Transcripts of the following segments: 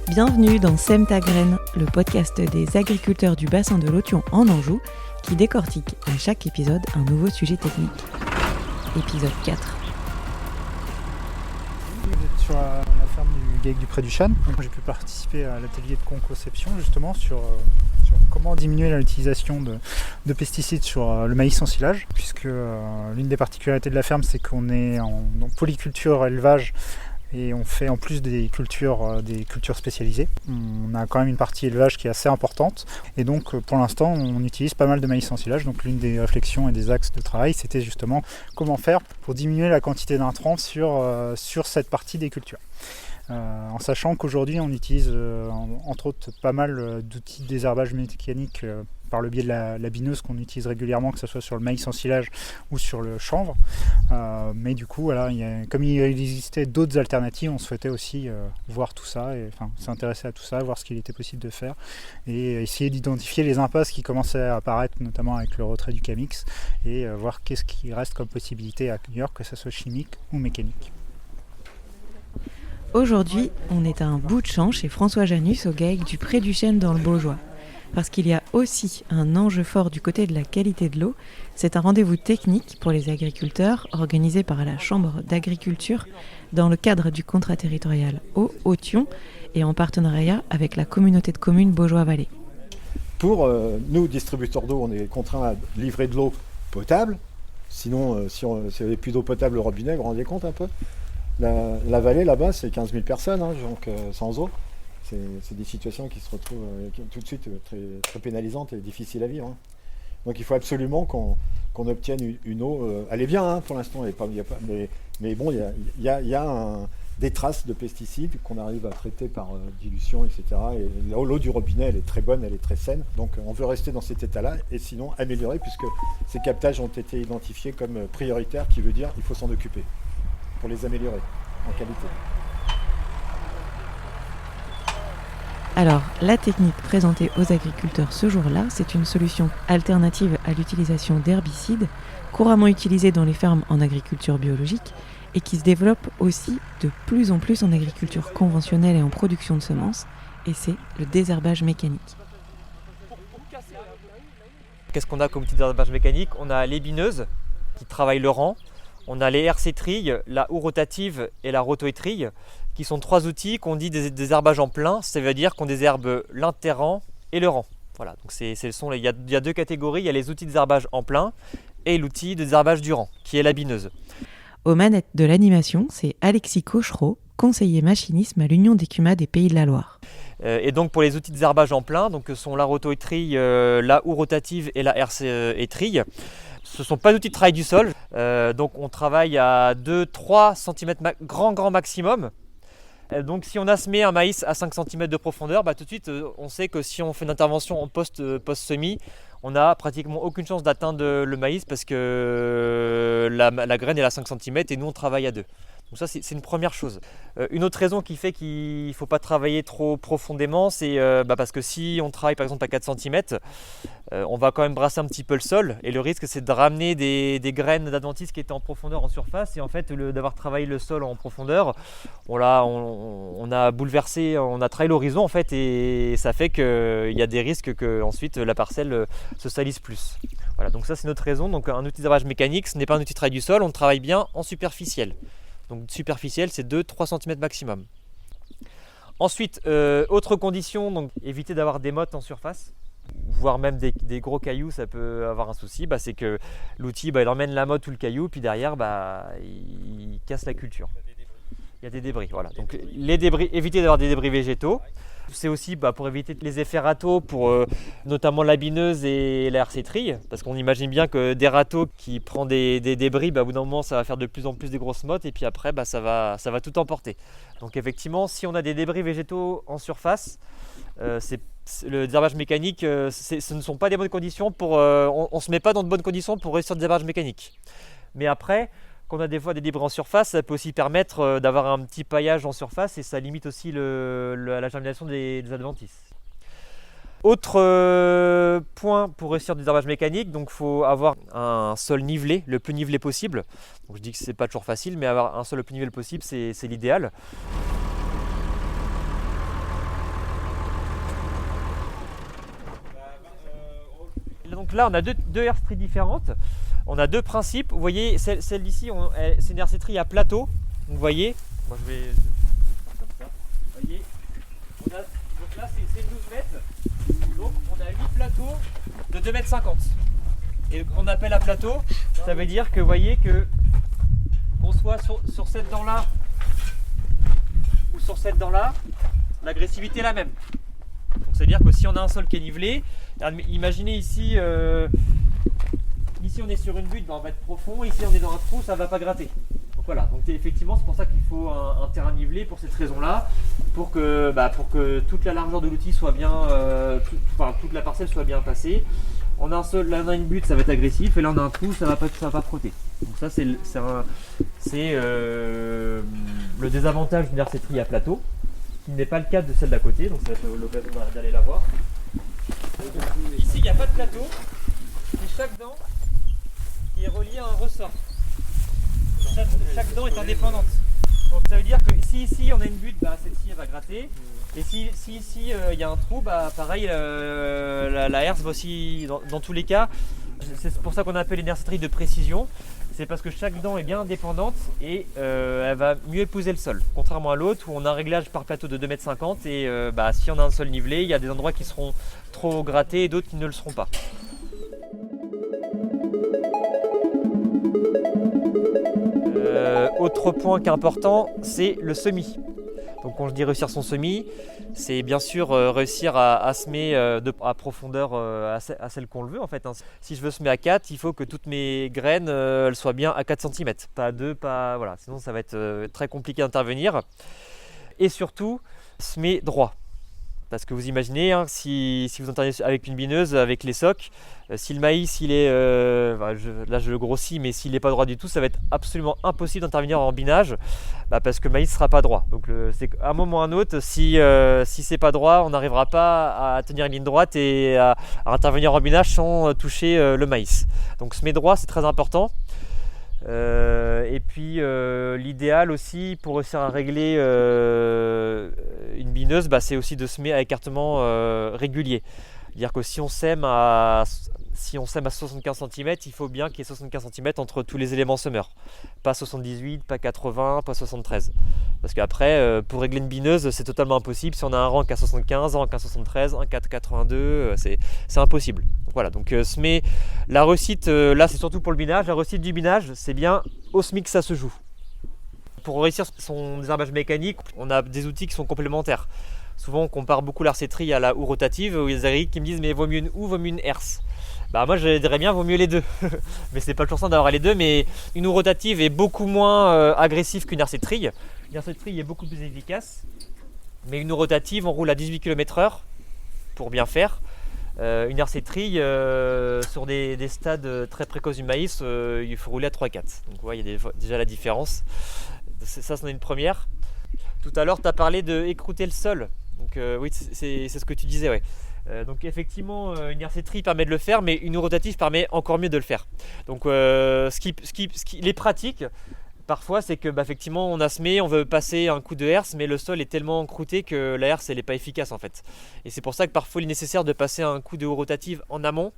Bienvenue dans Sème ta graine, le podcast des agriculteurs du bassin de l'Othion en Anjou qui décortique à chaque épisode un nouveau sujet technique. Épisode 4. Vous êtes sur la ferme du GAEC du Pré du Chêne. J'ai pu participer à l'atelier de conception justement sur comment diminuer l'utilisation de pesticides sur le maïs en silage, puisque l'une des particularités de la ferme, c'est qu'on est en polyculture élevage et on fait en plus des cultures spécialisées. On a quand même une partie élevage qui est assez importante et donc pour l'instant on utilise pas mal de maïs en silage. Donc l'une des réflexions et des axes de travail, c'était justement comment faire pour diminuer la quantité d'intrants sur cette partie des cultures. En sachant qu'aujourd'hui on utilise entre autres pas mal d'outils de désherbage mécanique par le biais de la bineuse qu'on utilise régulièrement, que ce soit sur le maïs en silage ou sur le chanvre. Mais du coup, voilà, comme il existait d'autres alternatives, on souhaitait aussi voir tout ça, et s'intéresser à tout ça, voir ce qu'il était possible de faire et essayer d'identifier les impasses qui commençaient à apparaître, notamment avec le retrait du Camix, et voir qu'est-ce qui reste comme possibilité ailleurs, que ce soit chimique ou mécanique. Aujourd'hui, on est à un bout de champ chez François Janus au GAEC du Pré du Chêne dans le Baugeois. Parce qu'il y a aussi un enjeu fort du côté de la qualité de l'eau, c'est un rendez-vous technique pour les agriculteurs organisé par la Chambre d'agriculture dans le cadre du contrat territorial Eau-Othion et en partenariat avec la communauté de communes Baugeois-Vallée. Pour nous, distributeurs d'eau, on est contraints à livrer de l'eau potable. Sinon, si on n'avait plus d'eau potable au robinet, vous vous rendez compte un peu ? La vallée là-bas, c'est 15 000 personnes, donc sans eau. C'est des situations qui se retrouvent tout de suite très, très pénalisantes et difficiles à vivre. Donc il faut absolument qu'on obtienne une eau. Elle est bien pour l'instant, mais bon, il y a des traces de pesticides qu'on arrive à traiter par dilution, etc. Et l'eau du robinet, elle est très bonne, elle est très saine. Donc on veut rester dans cet état-là et sinon améliorer, puisque ces captages ont été identifiés comme prioritaires, qui veut dire qu'il faut s'en occuper pour les améliorer en qualité. Alors, la technique présentée aux agriculteurs ce jour-là, c'est une solution alternative à l'utilisation d'herbicides, couramment utilisés dans les fermes en agriculture biologique et qui se développe aussi de plus en plus en agriculture conventionnelle et en production de semences, et c'est le désherbage mécanique. Qu'est-ce qu'on a comme outil de désherbage mécanique ? On a les bineuses qui travaillent le rang, on a les RC-trilles, la houe rotative et la roto-étrille, qui sont trois outils qu'on dit des désherbages en plein, ça veut dire qu'on désherbe l'interrang et le rang. Voilà, donc il y a deux catégories, il y a les outils de désherbage en plein et l'outil de désherbage du rang, qui est la bineuse. Aux manettes de l'animation, c'est Alexis Cochereau, conseiller machinisme à l'Union des CUMA des Pays de la Loire. Et donc pour les outils de désherbage en plein, donc sont la roto-étrille, la houe rotative et la RC-étrille. Ce ne sont pas d'outils de travail du sol, donc on travaille à 2-3 cm grand maximum. Donc si on a semé un maïs à 5 cm de profondeur, tout de suite on sait que si on fait une intervention en post-semis, on n'a pratiquement aucune chance d'atteindre le maïs parce que la graine est à 5 cm et nous on travaille à 2. Donc ça c'est une première chose. Une autre raison qui fait qu'il ne faut pas travailler trop profondément, c'est parce que si on travaille par exemple à 4 cm, on va quand même brasser un petit peu le sol et le risque c'est de ramener des graines d'adventice qui étaient en profondeur en surface, et en fait d'avoir travaillé le sol en profondeur, on a bouleversé, on a travaillé l'horizon en fait, et ça fait qu'il y a des risques que ensuite la parcelle se salisse plus. Voilà, donc ça c'est notre raison. Donc un outil de désherbage mécanique, ce n'est pas un outil de travail du sol, on travaille bien en superficiel. Donc superficiel, c'est 2-3 cm maximum. Ensuite, autre condition, donc éviter d'avoir des mottes en surface, voire même des gros cailloux, ça peut avoir un souci. C'est que l'outil il emmène la motte ou le caillou, puis derrière il casse la culture. Il y a des débris, voilà. Donc les débris, éviter d'avoir des débris végétaux. C'est aussi pour éviter les effets râteaux pour notamment la bineuse et la RC-trille, parce qu'on imagine bien que des râteaux qui prennent des débris, au bout d'un moment ça va faire de plus en plus des grosses mottes, et puis après ça va tout emporter. Donc effectivement, si on a des débris végétaux en surface, le désherbage mécanique, ce ne sont pas des bonnes conditions on ne se met pas dans de bonnes conditions pour réussir le désherbage mécanique. Mais après, quand on a des fois des débris en surface, ça peut aussi permettre d'avoir un petit paillage en surface, et ça limite aussi la germination des adventices. Autre point pour réussir du désherbage mécanique, donc il faut avoir un sol nivelé, le plus nivelé possible. Donc je dis que c'est pas toujours facile, mais avoir un sol le plus nivelé possible, c'est l'idéal. là, on a deux herse-tries différentes. On a deux principes. Vous voyez, celle d'ici, c'est une herse-trie à plateau. Donc, vous voyez, moi je vais faire comme ça. Vous voyez, donc là, c'est 12 mètres. Donc, on a 8 plateaux de 2,50 m. Et qu'on appelle à plateau, ça veut dire que vous voyez qu'on soit sur cette dent-là ou sur cette dent-là, l'agressivité est la même. Donc c'est-à-dire que si on a un sol qui est nivelé, imaginez ici, ici on est sur une butte, on va être profond, ici on est dans un trou, ça ne va pas gratter. Donc voilà, donc effectivement c'est pour ça qu'il faut un terrain nivelé pour cette raison-là, pour que toute la largeur de l'outil soit bien, toute la parcelle soit bien passée. On a là on a une butte, ça va être agressif, et là on a un trou, ça va pas frotter. Donc ça c'est le désavantage d'une herse-trie à plateau, qui n'est pas le cas de celle d'à côté, donc ça va être l'occasion d'aller la voir. Ici il n'y a pas de plateau, c'est chaque dent qui est reliée à un ressort. Chaque dent est indépendante. Donc ça veut dire que si ici on a une butte, celle-ci elle va gratter. Et si ici il y a un trou, pareil, la herse va aussi, dans tous les cas, c'est pour ça qu'on appelle une herse-trie de précision. C'est parce que chaque dent est bien indépendante et elle va mieux épouser le sol. Contrairement à l'autre où on a un réglage par plateau de 2,50 m et si on a un sol nivelé, il y a des endroits qui seront trop grattés et d'autres qui ne le seront pas. Autre point qui est important, c'est le semis. Donc quand je dis réussir son semis, c'est bien sûr réussir à semer à profondeur à celle qu'on le veut en fait. Si je veux semer à 4, il faut que toutes mes graines elles soient bien à 4 cm, pas à 2, voilà. Sinon ça va être très compliqué d'intervenir. Et surtout, semer droit. Parce que vous imaginez, si vous intervenez avec une bineuse, avec les socs, si le maïs il est, là je le grossis, mais s'il n'est pas droit du tout, ça va être absolument impossible d'intervenir en binage, parce que le maïs ne sera pas droit. Donc c'est à un moment ou à un autre, si c'est pas droit, on n'arrivera pas à tenir une ligne droite et à intervenir en binage sans toucher le maïs. Donc semer droit, c'est très important. Et puis l'idéal aussi pour réussir à régler une bineuse, c'est aussi de semer à écartement régulier. C'est-à-dire que si on sème à 75 cm, il faut bien qu'il y ait 75 cm entre tous les éléments semeurs. Pas 78, pas 80, pas 73. Parce qu'après, pour régler une bineuse, c'est totalement impossible. Si on a un rang à 75, un rang à 73, un à 82, c'est impossible. Donc voilà, donc semer, la réussite, là c'est surtout pour le binage. La réussite du binage, c'est bien au semis que ça se joue. Pour réussir son désherbage mécanique, on a des outils qui sont complémentaires. Souvent on compare beaucoup l'arcétrie à la houe rotative, où il y a des agriculteurs qui me disent mais vaut mieux une houe, vaut mieux une herse. Moi je dirais bien vaut mieux les deux. Mais c'est pas toujours simple d'avoir les deux, mais une houe rotative est beaucoup moins agressive qu'une herse-trie. Une herse-trie est beaucoup plus efficace, mais une houe rotative on roule à 18 km/h pour bien faire. Une herse-trie sur des stades très précoces du maïs, il faut rouler à 3-4. Donc ouais, il y a déjà la différence. Ça c'en est une première. Tout à l'heure tu as parlé d'écrouter le sol. Donc oui, c'est ce que tu disais, ouais. Donc effectivement, une herse-trie permet de le faire, mais une houe rotative permet encore mieux de le faire. Donc les pratiques, parfois, c'est que effectivement, on a semé, on veut passer un coup de herse, mais le sol est tellement croûté que la herse, elle n'est pas efficace en fait. Et c'est pour ça que parfois, il est nécessaire de passer un coup de houe rotative en amont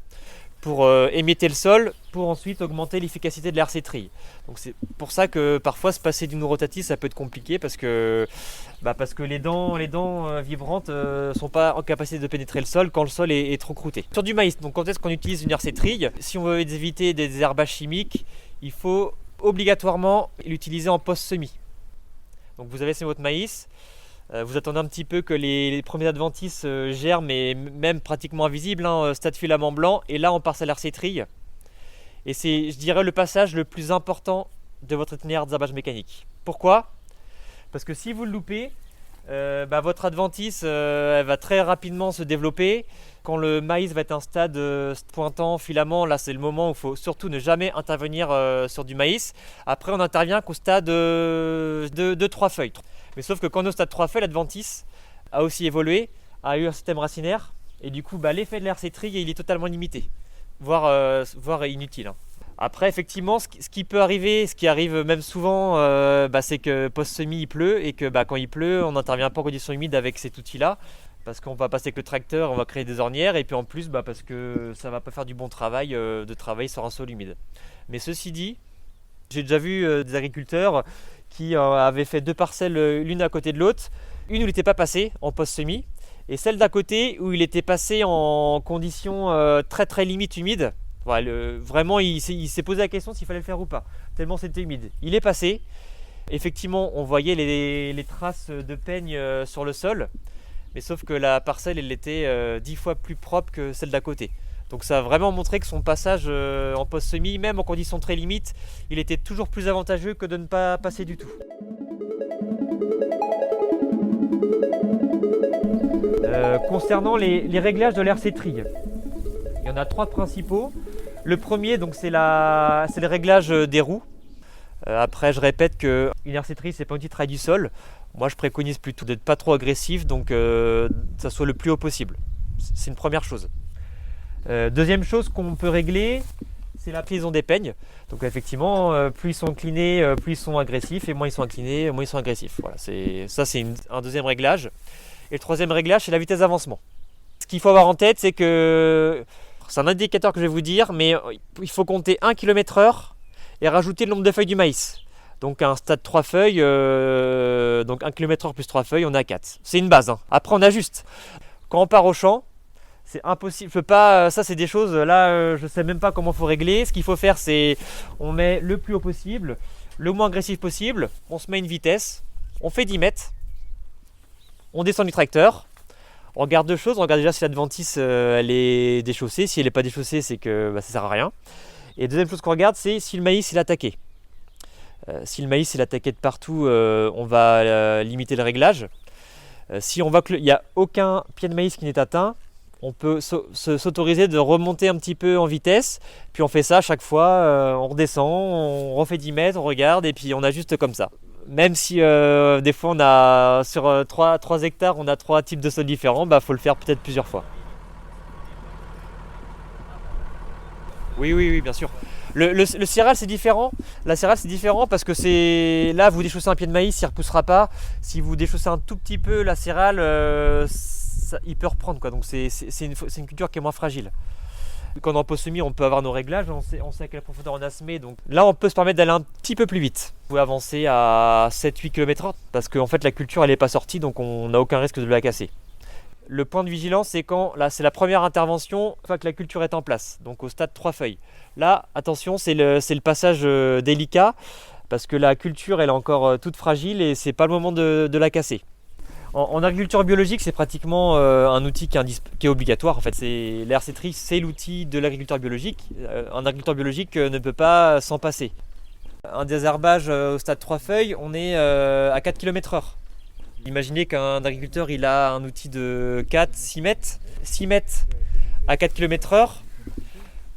pour émietter le sol, pour ensuite augmenter l'efficacité de la herse-trie. Donc c'est pour ça que parfois se passer d'une houe rotative ça peut être compliqué parce que les dents vibrantes sont pas en capacité de pénétrer le sol quand le sol est trop croûté. Sur du maïs, donc quand est-ce qu'on utilise une herse-trie? Si on veut éviter des désherbages chimiques, il faut obligatoirement l'utiliser en post-semis. Donc vous avez semé votre maïs. Vous attendez un petit peu que les premiers adventices germent, mais même pratiquement invisibles, stade filament blanc, et là on passe à l'herse-trie. Et c'est, je dirais, le passage le plus important de votre itinéraire de désherbage mécanique. Pourquoi? Parce que si vous le loupez, votre adventice elle va très rapidement se développer. Quand le maïs va être un stade pointant, filament, là c'est le moment où il faut surtout ne jamais intervenir sur du maïs. Après on intervient qu'au stade de 3 feuilles. Mais sauf que quand on est au stade 3 feuilles, l'adventice a aussi évolué, a eu un système racinaire, et du coup l'effet de l'herse-trie il est totalement limité, voire inutile. Après effectivement ce qui peut arriver, ce qui arrive même souvent, c'est que post-semis il pleut, et que quand il pleut on n'intervient pas en conditions humides avec cet outil là. parce qu'on va passer avec le tracteur, on va créer des ornières, et puis en plus parce que ça va pas faire du bon travail de travailler sur un sol humide. Mais ceci dit, j'ai déjà vu des agriculteurs qui avaient fait 2 parcelles l'une à côté de l'autre, une où il n'était pas passé en post-semis, et celle d'à côté où il était passé en conditions très très limite humides. Voilà, vraiment il s'est posé la question s'il fallait le faire ou pas, tellement c'était humide. Il est passé, effectivement on voyait les traces de peigne sur le sol, mais sauf que la parcelle elle était 10 fois plus propre que celle d'à côté. Donc ça a vraiment montré que son passage en post-semis, même en conditions très limites, il était toujours plus avantageux que de ne pas passer du tout. Concernant les réglages de l'RC Trille, il y en a 3 principaux. Le premier, donc, c'est le réglage des roues. Après, je répète qu'une RC Trille, c'est pas un outil de travail du sol. Moi, je préconise plutôt d'être pas trop agressif, donc ça soit le plus haut possible. C'est une première chose. Deuxième chose qu'on peut régler, c'est la prise des peignes. Donc effectivement, plus ils sont inclinés, plus ils sont agressifs, et moins ils sont inclinés, moins ils sont agressifs. Voilà, c'est un deuxième réglage. Et le troisième réglage, c'est la vitesse d'avancement. Ce qu'il faut avoir en tête, c'est que c'est un indicateur que je vais vous dire, mais il faut compter 1 km/h et rajouter le nombre de feuilles du maïs. Donc à un stade 3 feuilles, donc 1 km/h plus 3 feuilles, on est à 4. C'est une base, hein. Après on ajuste. Quand on part au champ, c'est impossible, je peux pas, ça c'est des choses, là je sais même pas comment il faut régler. Ce qu'il faut faire, c'est on met le plus haut possible, le moins agressif possible, on se met une vitesse, on fait 10 mètres, on descend du tracteur, on regarde 2 choses, on regarde déjà si l'adventice elle est déchaussée, si elle n'est pas déchaussée c'est que ça sert à rien. Et deuxième chose qu'on regarde, c'est si le maïs est attaqué. Si le maïs est attaqué de partout, on va limiter le réglage. Si on voit qu'il n'y a aucun pied de maïs qui n'est atteint, on peut s'autoriser de remonter un petit peu en vitesse, puis on fait ça à chaque fois, on redescend, on refait 10 mètres, on regarde et puis on ajuste comme ça. Même si des fois on a sur 3 hectares on a 3 types de sols différents, faut le faire peut-être plusieurs fois. Oui, bien sûr. Le céréal c'est différent. La céréale c'est différent parce que là vous déchaussez un pied de maïs, il ne repoussera pas. Si vous déchaussez un tout petit peu la céréale, il peut reprendre quoi. Donc c'est une culture qui est moins fragile. Quand on est en post-semis, on peut avoir nos réglages, on sait à quelle profondeur on a semé. Donc là, on peut se permettre d'aller un petit peu plus vite. Vous pouvez avancer à 7-8 km/h parce qu'en fait, la culture, elle n'est pas sortie, donc on n'a aucun risque de la casser. Le point de vigilance, c'est quand là, c'est la première intervention une fois que la culture est en place, donc au stade 3 feuilles. Là, attention, c'est le passage délicat parce que la culture, elle est encore toute fragile et c'est pas le moment de la casser. En agriculture biologique, c'est pratiquement un outil qui est obligatoire. En fait, la RC Trille, c'est l'outil de l'agriculteur biologique. Un agriculteur biologique ne peut pas s'en passer. Un désherbage au stade 3 feuilles, on est à 4 km/h. Imaginez qu'un agriculteur il a un outil de 4-6 mètres. 6 mètres à 4 km/h,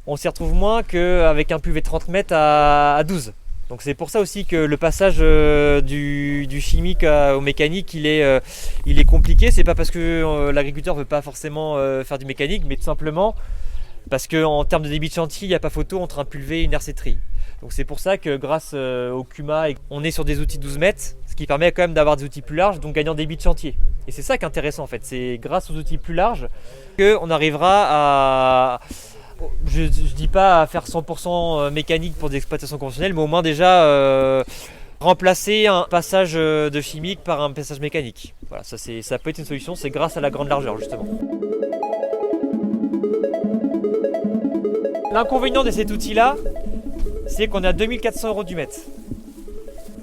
on s'y retrouve moins qu'avec un PUV 30 mètres à 12. Donc c'est pour ça aussi que le passage du chimique au mécanique il est compliqué. C'est pas parce que l'agriculteur veut pas forcément faire du mécanique, mais tout simplement parce qu'en termes de débit de chantier, il n'y a pas photo entre un pulvé et une RC Trille. Donc c'est pour ça que grâce au CUMA, on est sur des outils 12 mètres, ce qui permet quand même d'avoir des outils plus larges, donc gagnant débit de chantier. Et c'est ça qui est intéressant en fait, c'est grâce aux outils plus larges qu'on arrivera à... Je ne dis pas à faire 100% mécanique pour des exploitations conventionnelles, mais au moins déjà remplacer un passage de chimique par un passage mécanique. Voilà, ça peut être une solution, c'est grâce à la grande largeur justement. L'inconvénient de cet outil-là, c'est qu'on est à 2400 € du mètre.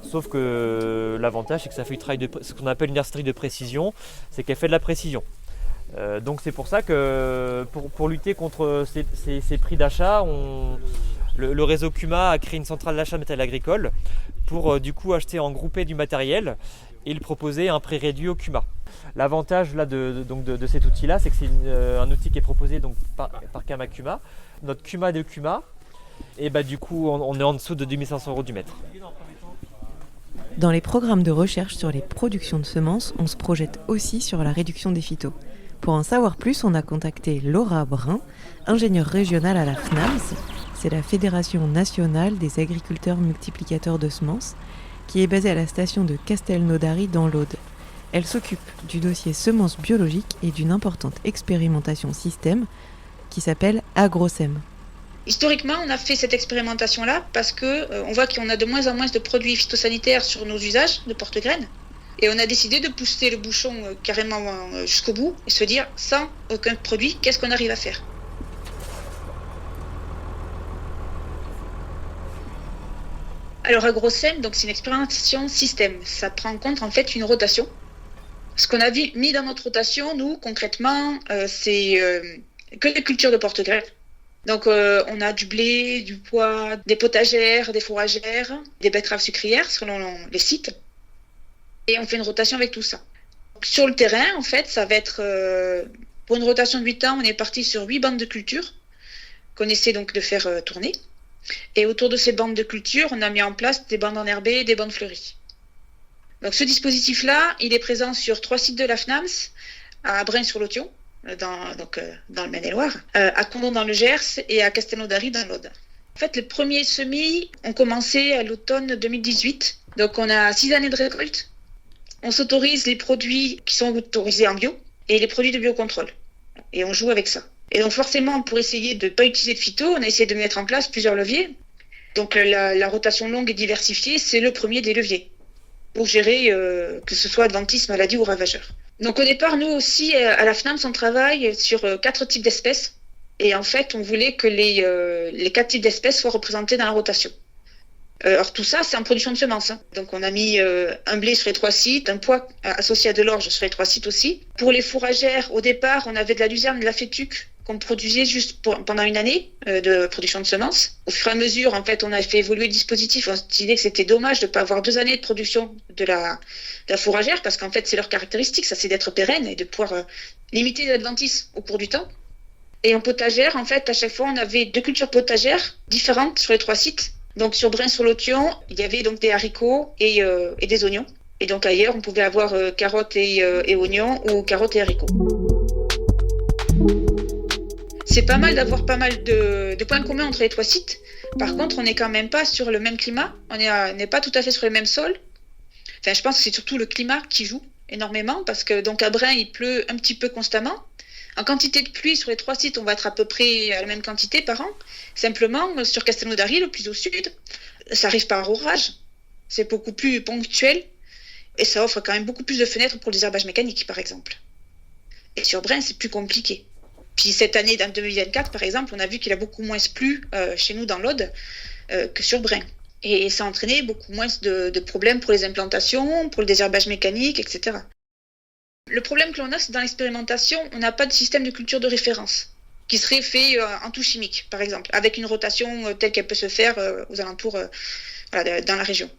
Sauf que l'avantage, c'est que ça fait ce qu'on appelle une RC Trille de précision, c'est qu'elle fait de la précision. Donc c'est pour ça que pour lutter contre ces prix d'achat, le réseau CUMA a créé une centrale d'achat de matériel agricole pour du coup acheter en groupé du matériel et le proposer à un prix réduit au CUMA. L'avantage là de cet outil-là, c'est que c'est un outil qui est proposé donc, par Kama CUMA. Notre CUMA de CUMA, et du coup on est en dessous de 2500 € du mètre. Dans les programmes de recherche sur les productions de semences, on se projette aussi sur la réduction des phytos. Pour en savoir plus, on a contacté Laura Brun, ingénieure régionale à la FNAMS, c'est la Fédération nationale des agriculteurs multiplicateurs de semences, qui est basée à la station de Castelnaudary dans l'Aude. Elle s'occupe du dossier semences biologiques et d'une importante expérimentation système qui s'appelle AgroSem. Historiquement, on a fait cette expérimentation-là parce qu'on voit qu'on a de moins en moins de produits phytosanitaires sur nos usages de porte-graines. Et on a décidé de pousser le bouchon carrément jusqu'au bout et se dire, sans aucun produit, qu'est-ce qu'on arrive à faire ? Alors AgroSem, donc c'est une expérimentation système. Ça prend en compte en fait une rotation. Ce qu'on a mis dans notre rotation, nous, concrètement, c'est que les cultures de porte-graines. Donc on a du blé, du pois, des potagères, des fourragères, des betteraves sucrières selon les sites. Et on fait une rotation avec tout ça. Donc, sur le terrain, en fait, ça va être, pour une rotation de 8 ans, on est parti sur 8 bandes de culture qu'on essaie donc de faire tourner. Et autour de ces bandes de culture, on a mis en place des bandes enherbées et des bandes fleuries. Donc ce dispositif-là, il est présent sur 3 sites de la FNAMS, à Brain-sur-Lotion, dans le Maine-et-Loire, à Condom dans le Gers et à Castelnaudary dans l'Aude. En fait, les premiers semis ont commencé à l'automne 2018. Donc on a 6 années de récolte. On s'autorise les produits qui sont autorisés en bio et les produits de biocontrôle. Et on joue avec ça. Et donc forcément, pour essayer de ne pas utiliser de phyto, on a essayé de mettre en place plusieurs leviers. Donc la rotation longue et diversifiée, c'est le premier des leviers pour gérer que ce soit adventice, maladie ou ravageur. Donc au départ, nous aussi, à la FNAMS, on travaille sur 4 types d'espèces. Et en fait, on voulait que les 4 types d'espèces soient représentés dans la rotation. Alors tout ça, c'est en production de semences. Donc on a mis un blé sur les 3 sites, un pois associé à de l'orge sur les 3 sites aussi. Pour les fourragères, au départ, on avait de la luzerne et de la fétuque qu'on produisait juste pendant une année de production de semences. Au fur et à mesure, en fait, on a fait évoluer le dispositif. On s'est dit que c'était dommage de ne pas avoir 2 années de production de la fourragère, parce qu'en fait, c'est leur caractéristique, ça c'est d'être pérenne et de pouvoir limiter les adventices au cours du temps. Et en potagère, en fait, à chaque fois, on avait 2 cultures potagères différentes sur les 3 sites. Donc sur Brain-sur-Lotion, il y avait donc des haricots et des oignons. Et donc ailleurs, on pouvait avoir carottes et oignons ou carottes et haricots. C'est pas mal d'avoir pas mal de points communs entre les 3 sites. Par contre, on n'est quand même pas sur le même climat. On n'est pas tout à fait sur les mêmes sols. Enfin, je pense que c'est surtout le climat qui joue énormément parce que donc à Brain, il pleut un petit peu constamment. En quantité de pluie, sur les 3 sites, on va être à peu près à la même quantité par an. Simplement, sur Castelnaudary, le plus au sud, ça arrive par orage. C'est beaucoup plus ponctuel et ça offre quand même beaucoup plus de fenêtres pour le désherbage mécanique, par exemple. Et sur Brain, c'est plus compliqué. Puis cette année, en 2024, par exemple, on a vu qu'il a beaucoup moins plu chez nous dans l'Aude que sur Brain. Et ça a entraîné beaucoup moins de problèmes pour les implantations, pour le désherbage mécanique, etc. Le problème que l'on a, c'est dans l'expérimentation, on n'a pas de système de culture de référence qui serait fait en tout chimique, par exemple, avec une rotation telle qu'elle peut se faire aux alentours dans la région.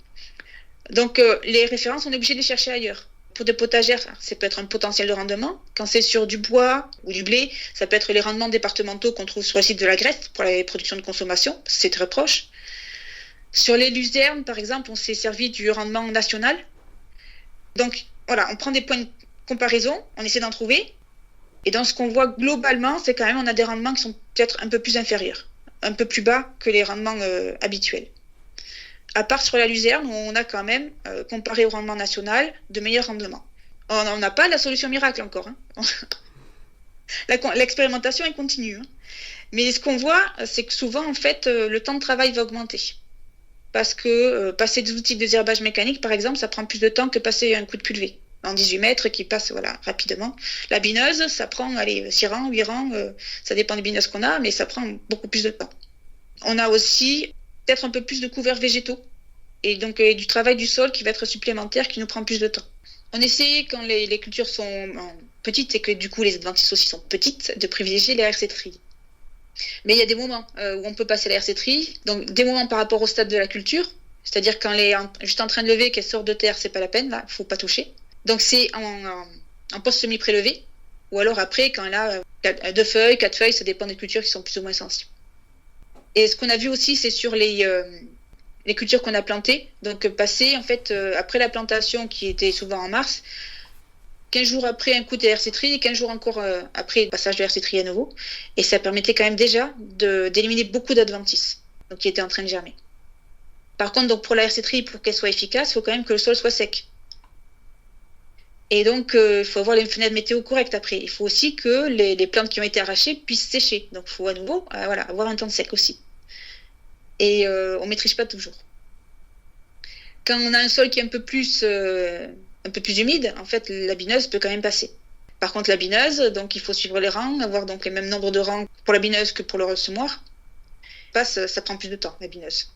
Donc les références, on est obligé de les chercher ailleurs. Pour des potagères, ça peut être un potentiel de rendement. Quand c'est sur du bois ou du blé, ça peut être les rendements départementaux qu'on trouve sur le site de la Grèce pour les productions de consommation, c'est très proche. Sur les luzernes, par exemple, on s'est servi du rendement national. Donc voilà, on prend des points de comparaison, on essaie d'en trouver. Et dans ce qu'on voit globalement, c'est quand même on a des rendements qui sont peut-être un peu plus inférieurs, un peu plus bas que les rendements habituels. À part sur la luzerne, où on a quand même, comparé au rendement national, de meilleurs rendements. On n'a pas la solution miracle encore. L'expérimentation est continue. Mais ce qu'on voit, c'est que souvent, en fait, le temps de travail va augmenter. Parce que passer des outils de désherbage mécanique, par exemple, ça prend plus de temps que passer un coup de pulvé. En 18 mètres, qui passe rapidement. La bineuse, ça prend 6 rangs, 8 rangs, ça dépend des bineuses qu'on a, mais ça prend beaucoup plus de temps. On a aussi peut-être un peu plus de couverts végétaux et donc du travail du sol qui va être supplémentaire, qui nous prend plus de temps. On essaie, quand les cultures sont petites et que du coup les adventices aussi sont petites, de privilégier les RC-tri. Mais il y a des moments où on peut passer la RC-tri, donc des moments par rapport au stade de la culture, c'est-à-dire quand elle est juste en train de lever, qu'elle sort de terre, c'est pas la peine, là, faut pas toucher. Donc c'est en post semi-prélevé, ou alors après quand elle a 2 feuilles, 4 feuilles, ça dépend des cultures qui sont plus ou moins sensibles. Et ce qu'on a vu aussi, c'est sur les cultures qu'on a plantées, donc passer en fait après la plantation qui était souvent en mars, 15 jours après un coup de RC-tri et 15 jours encore après le passage de RC-tri à nouveau, et ça permettait quand même déjà d'éliminer beaucoup d'adventices donc qui étaient en train de germer. Par contre, donc pour la RC-tri, pour qu'elle soit efficace, il faut quand même que le sol soit sec. Et donc, il faut avoir les fenêtres météo correctes après. Il faut aussi que les plantes qui ont été arrachées puissent sécher. Donc, il faut à nouveau avoir un temps sec aussi. Et on ne maîtrise pas toujours. Quand on a un sol qui est un peu plus humide, en fait, la bineuse peut quand même passer. Par contre, la bineuse, donc il faut suivre les rangs, avoir donc les mêmes nombres de rangs pour la bineuse que pour le ressemoir. Ça prend plus de temps, la bineuse.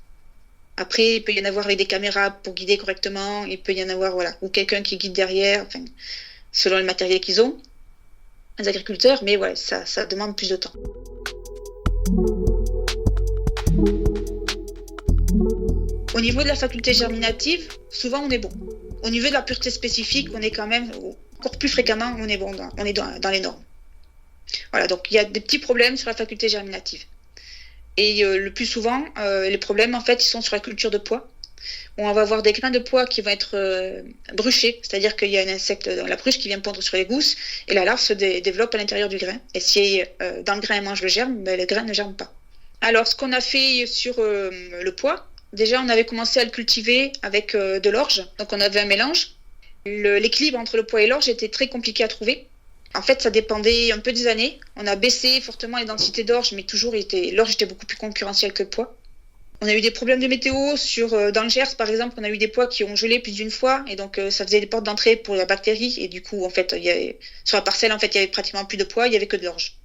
Après, il peut y en avoir avec des caméras pour guider correctement, il peut y en avoir, ou quelqu'un qui guide derrière, enfin, selon le matériel qu'ils ont, les agriculteurs, mais ça demande plus de temps. Au niveau de la faculté germinative, souvent on est bon. Au niveau de la pureté spécifique, on est quand même, encore plus fréquemment, on est bon, on est dans les normes. Voilà, donc il y a des petits problèmes sur la faculté germinative. Et le plus souvent, les problèmes, en fait, ils sont sur la culture de pois. On va avoir des grains de pois qui vont être bruchés, c'est-à-dire qu'il y a un insecte dans la bruche qui vient pondre sur les gousses, et la larve se développe à l'intérieur du grain. Et si dans le grain elle mange le germe, le grain ne germe pas. Alors, ce qu'on a fait sur le pois, déjà, on avait commencé à le cultiver avec de l'orge, donc on avait un mélange. L'équilibre entre le pois et l'orge était très compliqué à trouver. En fait, ça dépendait un peu des années. On a baissé fortement les densités d'orge, mais toujours l'orge était beaucoup plus concurrentiel que le pois. On a eu des problèmes de météo dans le Gers, par exemple. On a eu des pois qui ont gelé plus d'une fois, et donc ça faisait des portes d'entrée pour la bactérie. Et du coup, en fait, sur la parcelle, en fait, il y avait pratiquement plus de pois, il y avait que de l'orge.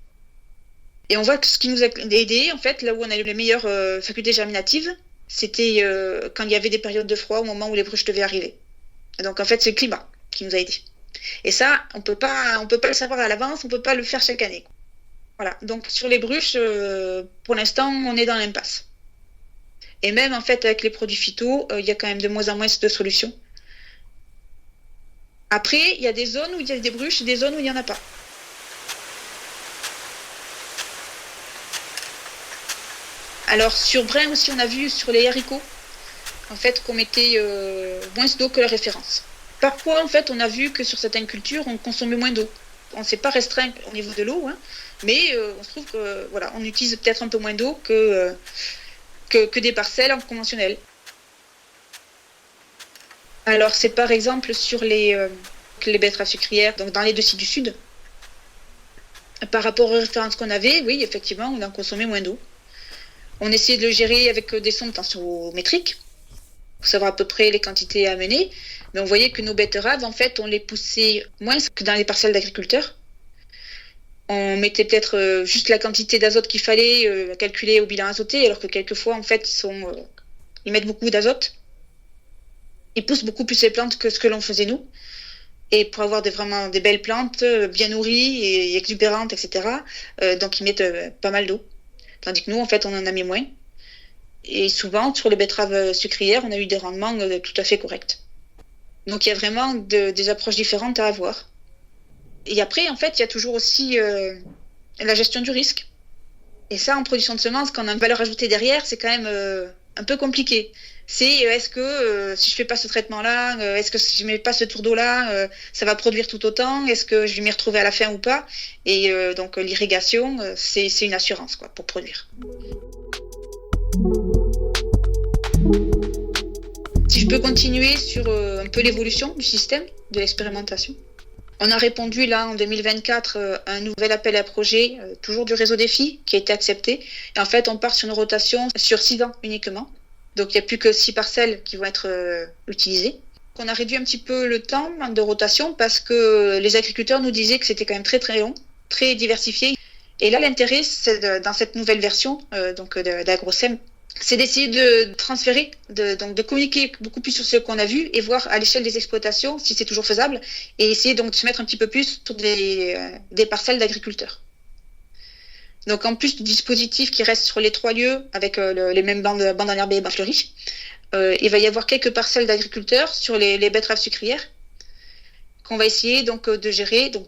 Et on voit que ce qui nous a aidé, en fait, là où on a eu les meilleures facultés germinatives, c'était quand il y avait des périodes de froid, au moment où les bruches devaient arriver. Et donc, en fait, c'est le climat qui nous a aidés. Et ça, on peut pas le savoir à l'avance, on peut pas le faire chaque année. Voilà. Donc sur les bruches, pour l'instant, on est dans l'impasse. Et même en fait avec les produits phyto, il y a quand même de moins en moins de solutions. Après, il y a des zones où il y a des bruches et des zones où il n'y en a pas. Alors sur brin aussi, on a vu sur les haricots, en fait, qu'on mettait moins d'eau que la référence. Parfois, en fait, on a vu que sur certaines cultures, on consommait moins d'eau. On ne s'est pas restreint au niveau de l'eau, mais on se trouve que on utilise peut-être un peu moins d'eau que des parcelles conventionnelles. Alors, c'est par exemple sur les betteraves sucrières, donc dans les deux sites du sud. Par rapport aux références qu'on avait, oui, effectivement, on en consommait moins d'eau. On essayait de le gérer avec des sondes tensiométriques, pour savoir à peu près les quantités à amener. Mais on voyait que nos betteraves, en fait, on les poussait moins que dans les parcelles d'agriculteurs. On mettait peut-être juste la quantité d'azote qu'il fallait calculer au bilan azoté, alors que quelquefois, en fait, ils mettent beaucoup d'azote. Ils poussent beaucoup plus les plantes que ce que l'on faisait nous. Et pour avoir vraiment des belles plantes, bien nourries et exubérantes, etc., donc ils mettent pas mal d'eau. Tandis que nous, en fait, on en a mis moins. Et souvent, sur les betteraves sucrières, on a eu des rendements tout à fait corrects. Donc il y a vraiment des approches différentes à avoir. Et après, en fait, il y a toujours aussi la gestion du risque. Et ça, en production de semences, quand on a une valeur ajoutée derrière, c'est quand même un peu compliqué. C'est est-ce que si je fais pas ce traitement-là, est-ce que si je mets pas ce tour d'eau-là, ça va produire tout autant? Est-ce que je vais m'y retrouver à la fin ou pas? Et donc l'irrigation, c'est une assurance pour produire. Si je peux continuer sur un peu l'évolution du système, de l'expérimentation. On a répondu là en 2024 à un nouvel appel à projet, toujours du réseau Défi, qui a été accepté. Et en fait, on part sur une rotation sur 6 ans uniquement. Donc il n'y a plus que 6 parcelles qui vont être utilisées. On a réduit un petit peu le temps de rotation parce que les agriculteurs nous disaient que c'était quand même très très long, très diversifié. Et là, l'intérêt, c'est dans cette nouvelle version d'AgroSem, c'est d'essayer de transférer, de communiquer beaucoup plus sur ce qu'on a vu et voir à l'échelle des exploitations si c'est toujours faisable et essayer donc de se mettre un petit peu plus sur des parcelles d'agriculteurs. Donc en plus du dispositif qui reste sur les 3 lieux avec les mêmes bandes enherbées et bandes fleuries, il va y avoir quelques parcelles d'agriculteurs sur les betteraves sucrières qu'on va essayer donc de gérer, donc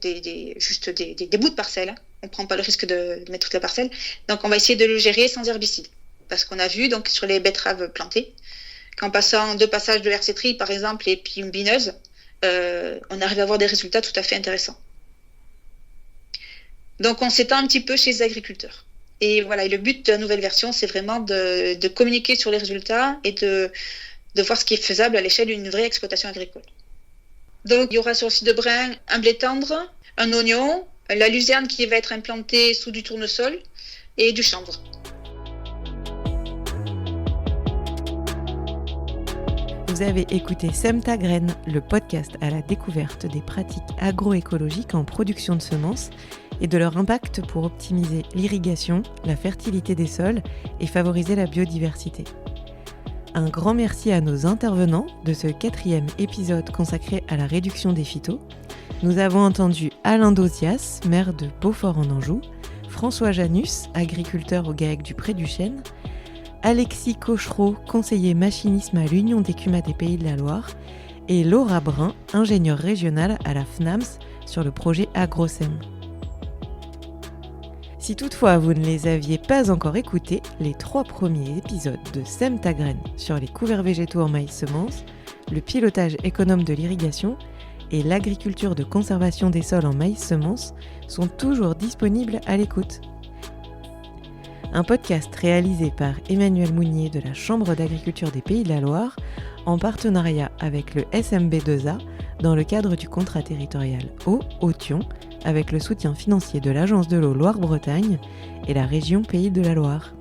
juste des bouts de parcelles. On ne prend pas le risque de mettre toute la parcelle. Donc on va essayer de le gérer sans herbicide. Parce qu'on a vu donc sur les betteraves plantées, qu'en passant 2 passages de RC-tri par exemple et puis une bineuse, on arrive à avoir des résultats tout à fait intéressants. Donc on s'étend un petit peu chez les agriculteurs. Et voilà, et le but de la nouvelle version, c'est vraiment de communiquer sur les résultats et de voir ce qui est faisable à l'échelle d'une vraie exploitation agricole. Donc il y aura sur le site de Bren un blé tendre, un oignon, la luzerne qui va être implantée sous du tournesol et du chanvre. Vous avez écouté Sème ta graine, le podcast à la découverte des pratiques agroécologiques en production de semences et de leur impact pour optimiser l'irrigation, la fertilité des sols et favoriser la biodiversité. Un grand merci à nos intervenants de ce 4e épisode consacré à la réduction des phytos. Nous avons entendu Alain Dauzias, maire de Beaufort en Anjou, François Janus, agriculteur au GAEC du Pré du Chêne, Alexis Cochereau, conseiller machinisme à l'Union des CUMA des Pays de la Loire, et Laura Brun, ingénieure régionale à la FNAMS sur le projet AgroSem. Si toutefois vous ne les aviez pas encore écoutés, les 3 premiers épisodes de Sème ta graine sur les couverts végétaux en maïs semences, le pilotage économe de l'irrigation et l'agriculture de conservation des sols en maïs semences sont toujours disponibles à l'écoute. Un podcast réalisé par Emmanuel Mounier de la Chambre d'agriculture des Pays de la Loire en partenariat avec le SMB2A dans le cadre du contrat territorial Eau-Authion avec le soutien financier de l'Agence de l'eau Loire-Bretagne et la région Pays de la Loire.